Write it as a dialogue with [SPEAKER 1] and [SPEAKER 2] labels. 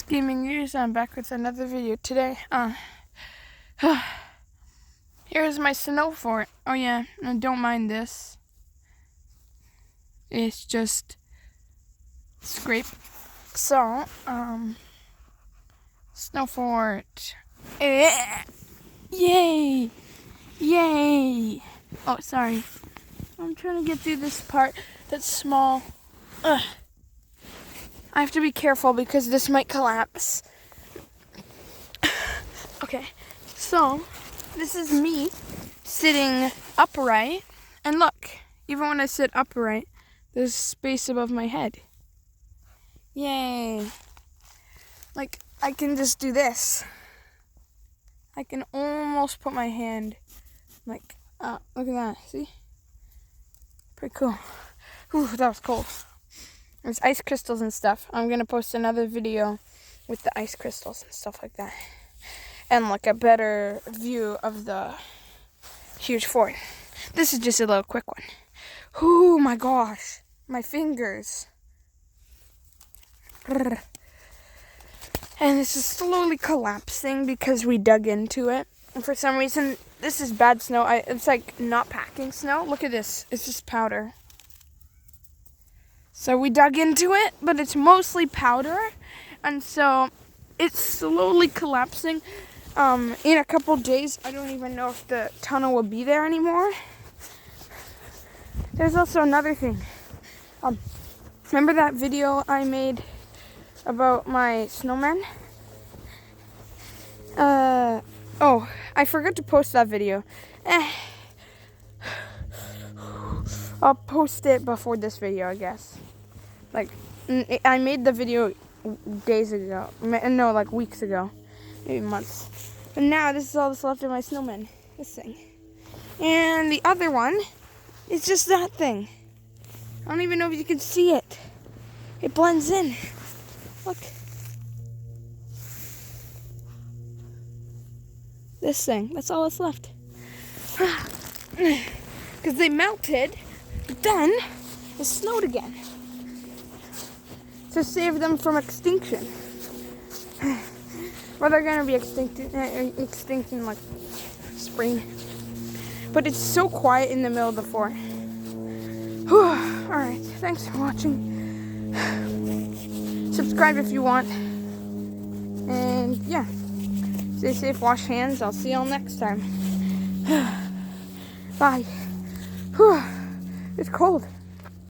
[SPEAKER 1] Gaming News. I'm back with another video today. Here's my snow fort. Oh yeah, no, don't mind this. It's just scrape. So, snow fort. Yay! Yay! Oh, sorry. I'm trying to get through this part that's small. I have to be careful because this might collapse. Okay, so this is me sitting upright. And look, even when I sit upright, there's space above my head. Yay. Like, I can just do this. I can almost put my hand, like, look at that, see? Pretty cool. Whew, that was cold. There's ice crystals and stuff. I'm going to post another video with the ice crystals and stuff like that. And like a better view of the huge fort. This is just a little quick one. Oh my gosh. My fingers. And this is slowly collapsing because we dug into it. And for some reason, this is bad snow. It's like not packing snow. Look at this. It's just powder. So we dug into it, but it's mostly powder, and so it's slowly collapsing. In a couple days, I don't even know if the tunnel will be there anymore. There's also another thing. Remember that video I made about my snowman? Oh, I forgot to post that video. I'll post it before this video, I guess. Like, I made the video days ago. No, like weeks ago. Maybe months. But now, this is all that's left of my snowman. This thing. And the other one is just that thing. I don't even know if you can see it. It blends in. Look. This thing. That's all that's left. Because they melted. Then it snowed again to save them from extinction. Well, they're gonna be extinct in like spring. But it's so quiet in the middle of the fort. Alright, thanks for watching. Subscribe if you want. And yeah, stay safe, wash hands. I'll see y'all next time. Bye. It's cold.